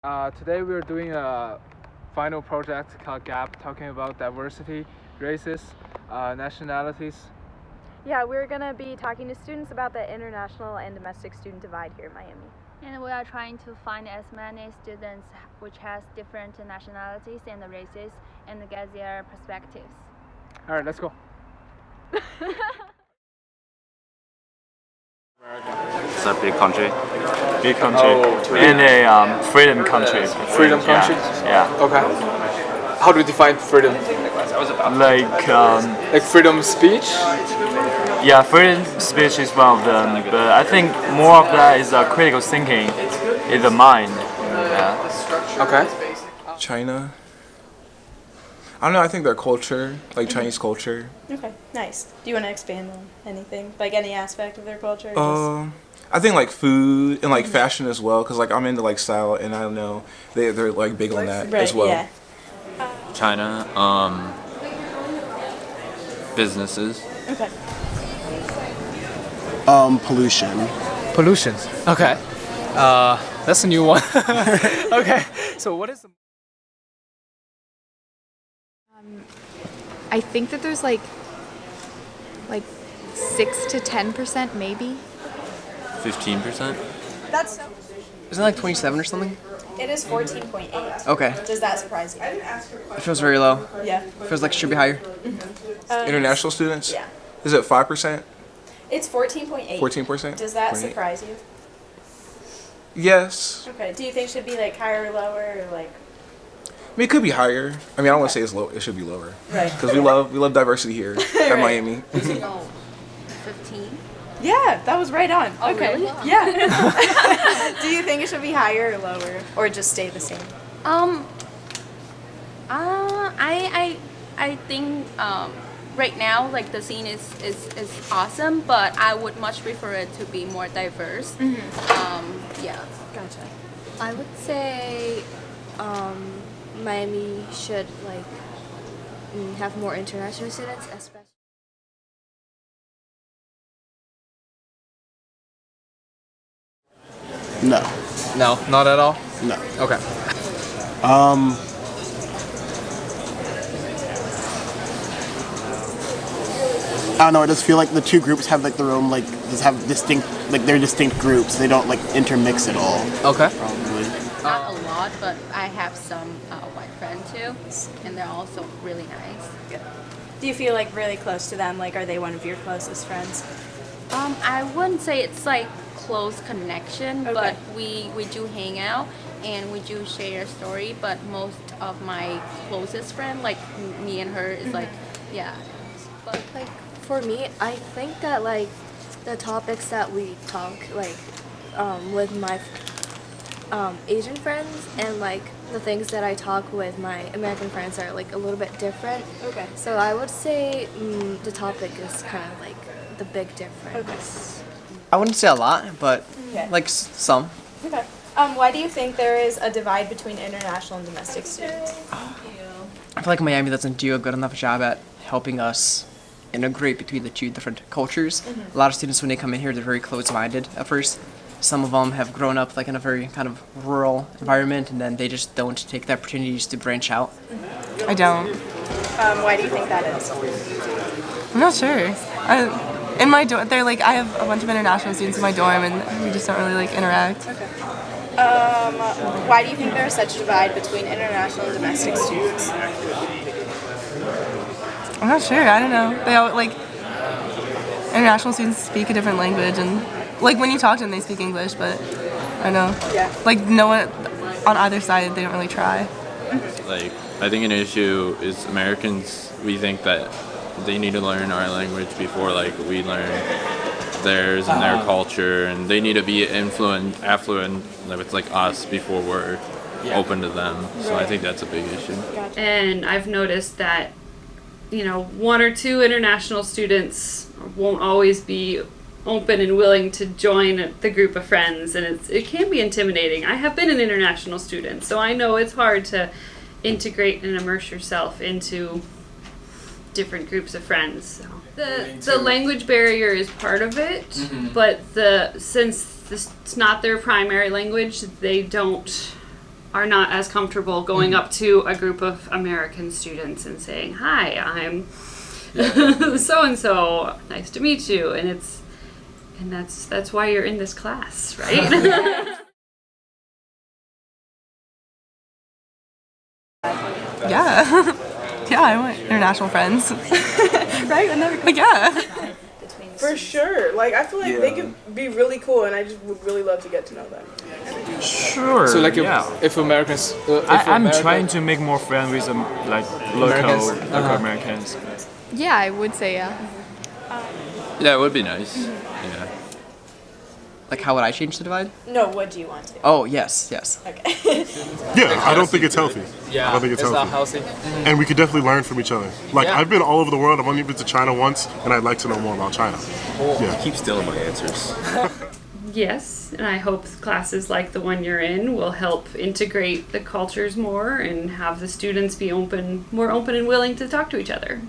Today we're doing a final project called GAP, talking about diversity, races, nationalities. Yeah, we're going to be talking to students about the international and domestic student divide here in Miami. And we are trying to find as many students which has different nationalities and races and get their perspectives. All right, let's go. It's a big country. Big country. And a freedom country. Freedom country? Yeah. Okay. How do you define freedom? Like freedom of speech? yeah, freedom of speech is one of them, but I think more of that is critical thinking in the mind. Yeah. Okay. China. I don't know, I think their culture, like Chinese culture. Okay, nice. Do you want to expand on anything? Like any aspect of their culture? I think like food and like fashion as well, because like I'm into like style and I don't know, they're like big on that as well. Yeah. China, businesses. Okay. Pollution. Pollution. Okay. That's a new one. Okay. So what is the... I think that there's like 6 to 10% maybe. 15%. That's so. Isn't it like 27 or something? It is 14.8. Okay. Does that surprise you? It feels very low. Yeah. It feels like it should be higher. International students? Yeah. Is it 5%? It's 14.8. 14%? Does that 0.8? surprise you? Yes. Okay. Do you think it should be like higher or lower or like? I mean, it could be higher. I mean, I don't want to say it's low. It should be lower. Right. Because we love diversity here at Miami. 15. Yeah, that was right on. Oh, okay. really? Yeah. Do you think it should be higher or lower, or just stay the same? I think right now like the scene is awesome, but I would much prefer it to be more diverse. Yeah. Gotcha. I would say Miami should have more international students, especially. No. No, not at all? No. Okay. I don't know. I just feel like the two groups have like their own they're distinct groups. They don't like intermix at all. Okay. Probably. Not a lot, but I have some white friends too, and they're also really nice. Good. Do you feel like really close to them? Like, are they one of your closest friends? I wouldn't say it's like close connection, Okay. but we do hang out and we do share a story. But most of my closest friend, like me and her, is like, yeah. But Like for me, I think that like the topics that we talk with my Asian friends and like the things that I talk with my American friends are like a little bit different. Okay. So I would say the topic is kind of like the big difference. I wouldn't say a lot, but Okay. like some. Okay. Why do you think there is a divide between international and domestic students? I feel like Miami doesn't do a good enough job at helping us integrate between the two different cultures. A lot of students when they come in here, they're very close-minded at first. Some of them have grown up like in a very kind of rural environment, and then they just don't take the opportunities to branch out. I don't. Why do you think that is? I'm not sure. In my dorm, I have a bunch of international students in my dorm, and we just don't really like interact. Why do you think there is such a divide between international and domestic students? I'm not sure. I don't know. They all international students speak a different language, and like when you talk to them, they speak English, but I don't know. Yeah. Like no one on either side, they don't really try. Like, I think an issue is Americans, we think that they need to learn our language before like we learn theirs and their culture, and they need to be affluent with like us before we're open to them. So I think that's a big issue. And I've noticed that, one or two international students won't always be open and willing to join the group of friends, and it can be intimidating. I have been an international student, so I know it's hard to integrate and immerse yourself into different groups of friends. So the language barrier is part of it, but since it's not their primary language, they don't are not as comfortable going up to a group of American students and saying, "Hi, I'm so and so. Nice to meet you." And that's why you're in this class, right? Yeah. Yeah, I want international friends. Right? Like, yeah. For sure. Like, I feel like they could be really cool, and I just would really love to get to know them. Sure. So like yeah. if Americans, I'm trying to make more friends with like local Americans. Yeah, I would say yeah. Yeah, it would be nice. Yeah. Like, how would I change the divide? No, what do you want to? Oh, yes. Okay. Yeah, I don't think it's healthy. Yeah, I don't think it's not healthy. healthy. And we could definitely learn from each other. Like, Yeah. I've been all over the world. I've only been to China once, and I'd like to know more about China. Yeah. Keep stealing my answers. Yes, and I hope classes like the one you're in will help integrate the cultures more and have the students be more open and willing to talk to each other.